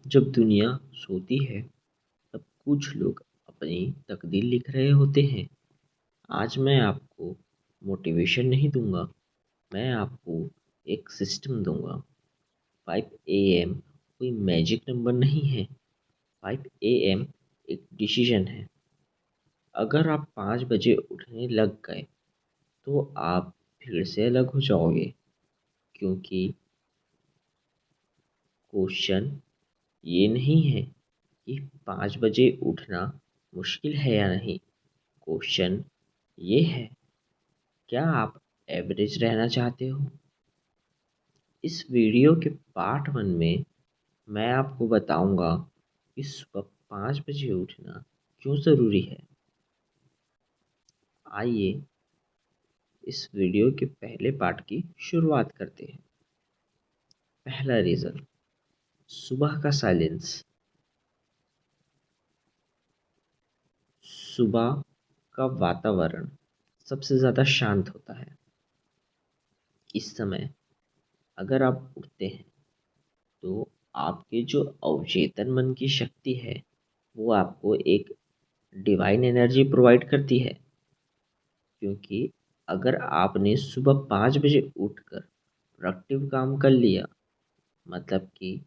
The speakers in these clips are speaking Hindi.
जब दुनिया सोती है तब कुछ लोग अपनी तकदीर लिख रहे होते हैं। आज मैं आपको मोटिवेशन नहीं दूंगा, मैं आपको एक सिस्टम दूंगा। 5 AM कोई मैजिक नंबर नहीं है। 5 AM एक डिसीजन है। अगर आप 5 बजे उठने लग गए तो आप भीड़ से अलग हो जाओगे, क्योंकि क्वेश्चन ये नहीं है कि 5 बजे उठना मुश्किल है या नहीं। क्वेश्चन ये है, क्या आप एवरेज रहना चाहते हो? इस वीडियो के पार्ट 1 में मैं आपको बताऊंगा कि सुबह 5 बजे उठना क्यों ज़रूरी है। आइए इस वीडियो के पहले पार्ट की शुरुआत करते हैं। पहला रीज़न, सुबह का साइलेंस। सुबह का वातावरण सबसे ज़्यादा शांत होता है। इस समय अगर आप उठते हैं तो आपके जो अवचेतन मन की शक्ति है वो आपको एक डिवाइन एनर्जी प्रोवाइड करती है। क्योंकि अगर आपने सुबह 5 बजे उठकर प्रोडक्टिव काम कर लिया, मतलब कि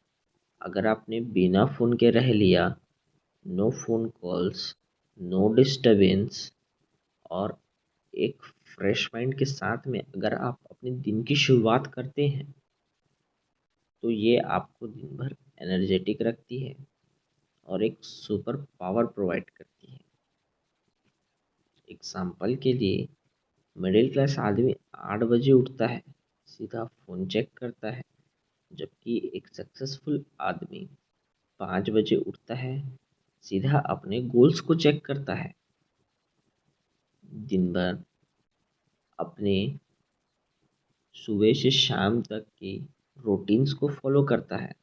अगर आपने बिना फ़ोन के रह लिया, no phone calls, no disturbance, और एक फ्रेश माइंड के साथ में अगर आप अपने दिन की शुरुआत करते हैं तो ये आपको दिन भर एनर्जेटिक रखती है और एक सुपर पावर प्रोवाइड करती है। एग्जाम्पल के लिए, मिडिल क्लास आदमी 8 बजे उठता है, सीधा फ़ोन चेक करता है, जबकि एक सक्सेसफुल आदमी 5 बजे उठता है, सीधा अपने गोल्स को चेक करता है, दिन भर अपने सुबह से शाम तक की रूटीन्स को फॉलो करता है।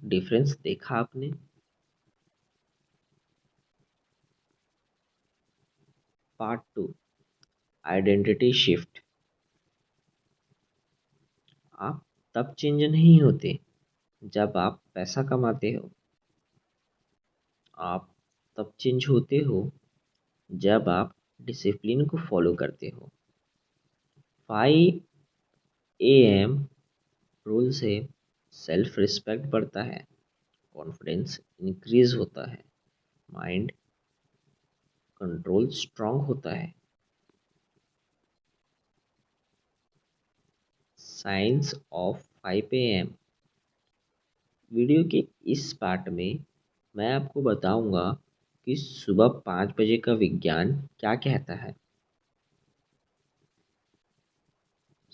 डिफरेंस देखा आपने? Part 2, identity shift. आप तब चेंज नहीं होते जब आप पैसा कमाते हो, आप तब चेंज होते हो जब आप डिसिप्लिन को फॉलो करते हो। 5 AM रूल से सेल्फ रिस्पेक्ट बढ़ता है, कॉन्फिडेंस इंक्रीज होता है, माइंड कंट्रोल स्ट्रांग होता है। Science of 5 AM। वीडियो के इस पार्ट में मैं आपको बताऊंगा कि सुबह 5 बजे का विज्ञान क्या कहता है।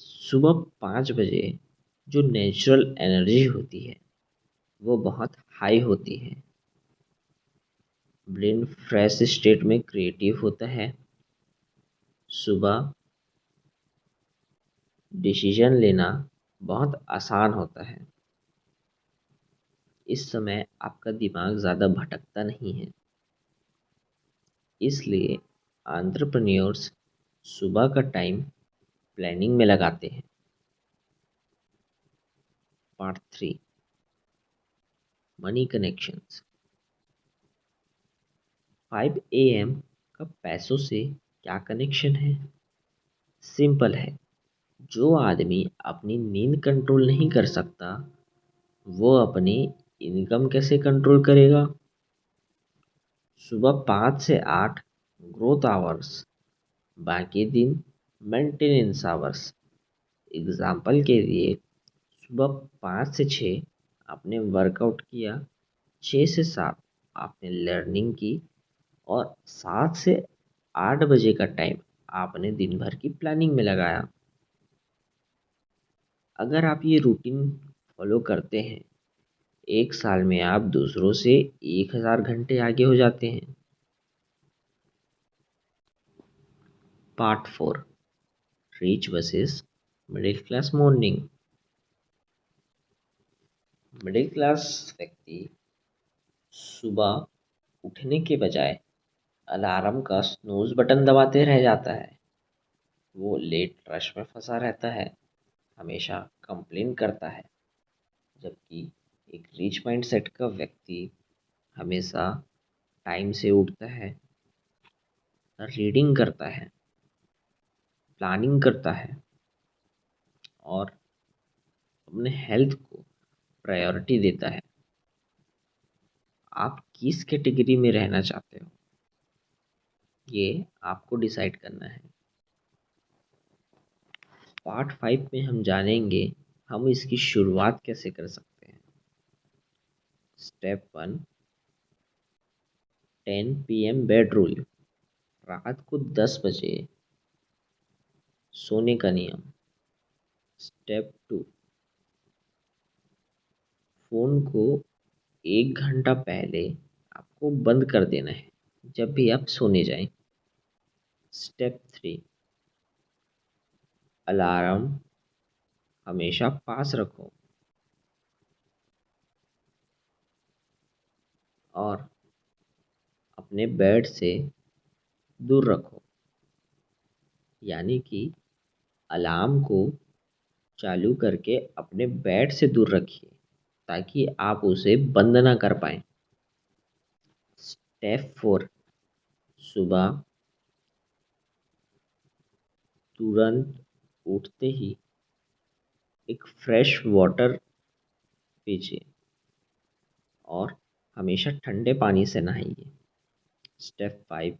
सुबह 5 बजे जो नेचुरल एनर्जी होती है वो बहुत हाई होती है। ब्रेन फ्रेश स्टेट में क्रिएटिव होता है। सुबह डिसीजन लेना बहुत आसान होता है। इस समय आपका दिमाग ज़्यादा भटकता नहीं है, इसलिए एंटरप्रेन्योर्स सुबह का टाइम प्लानिंग में लगाते हैं। Part 3, money connections. 5 AM का पैसों से क्या कनेक्शन है? सिंपल है। जो आदमी अपनी नींद कंट्रोल नहीं कर सकता वो अपनी इनकम कैसे कंट्रोल करेगा? सुबह 5 से 8 ग्रोथ आवर्स, बाकी दिन मेंटेनेंस आवर्स। एग्जाम्पल के लिए, सुबह 5 से 6 आपने वर्कआउट किया, 6 से 7 आपने लर्निंग की, और 7 से 8 बजे का टाइम आपने दिन भर की प्लानिंग में लगाया। अगर आप ये रूटीन फॉलो करते हैं, 1 साल में आप दूसरों से 1000 घंटे आगे हो जाते हैं। Part 4, rich versus middle class morning. Middle class व्यक्ति सुबह उठने के बजाय अलार्म का स्नूज बटन दबाते रह जाता है। वो लेट रश में फंसा रहता है, हमेशा कंप्लेन करता है, जबकि एक रिच माइंडसेट का व्यक्ति हमेशा टाइम से उठता है, रीडिंग करता है, प्लानिंग करता है और अपने हेल्थ को प्रायोरिटी देता है। आप किस कैटेगरी में रहना चाहते हो, ये आपको डिसाइड करना है। पार्ट 5 में हम जानेंगे हम इसकी शुरुआत कैसे कर सकते हैं। Step 1, 10 PM bed rule. रात को 10 बजे सोने का नियम। स्टेप 2, फ़ोन को 1 घंटा पहले आपको बंद कर देना है जब भी आप सोने जाएं। स्टेप 3, अलार्म हमेशा पास रखो और अपने बेड से दूर रखो, यानी कि अलार्म को चालू करके अपने बेड से दूर रखिए ताकि आप उसे बंद ना कर पाएँ। स्टेप 4, सुबह तुरंत उठते ही एक फ्रेश वाटर पीजिए और हमेशा ठंडे पानी से नहाइए। स्टेप 5,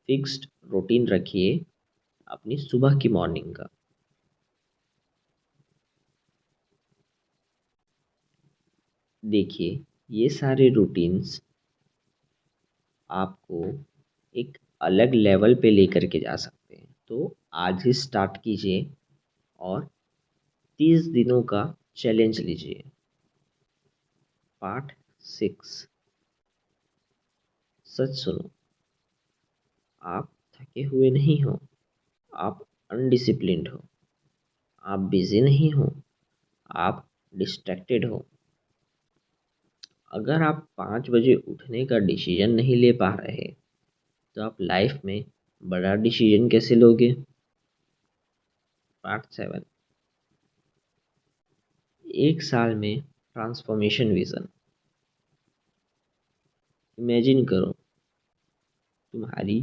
फिक्स्ड रूटीन रखिए अपनी सुबह की मॉर्निंग का। देखिए, ये सारे रूटीन्स आपको एक अलग लेवल पे लेकर के जा सकते हैं। तो आज ही स्टार्ट कीजिए और 30 दिनों का चैलेंज लीजिए। पार्ट 6, सच सुनो, आप थके हुए नहीं हो, आप अनडिसिप्लिन्ड हो, आप बिजी नहीं हो, आप डिस्ट्रैक्टेड हो। अगर आप 5 बजे उठने का डिसीजन नहीं ले पा रहे तो आप लाइफ में बड़ा डिसीजन कैसे लोगे। पार्ट 7, 1 साल में ट्रांसफॉर्मेशन विजन। इमेजिन करो तुम्हारी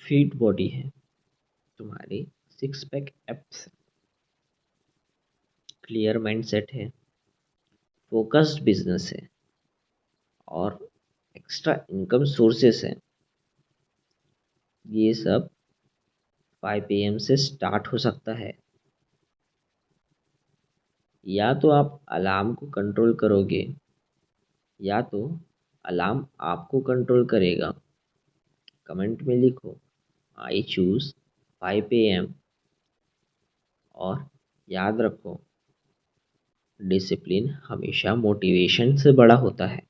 फिट बॉडी है, तुम्हारे 6 पैक एप्स, क्लियर माइंडसेट है, फोकस्ड बिजनेस है और एक्स्ट्रा इनकम सोर्सेस हैं। ये सब 5 AM से स्टार्ट हो सकता है। या तो आप अलार्म को कंट्रोल करोगे या तो अलार्म आपको कंट्रोल करेगा। कमेंट में लिखो आई चूज़ 5 AM और याद रखो डिसिप्लिन हमेशा मोटिवेशन से बड़ा होता है।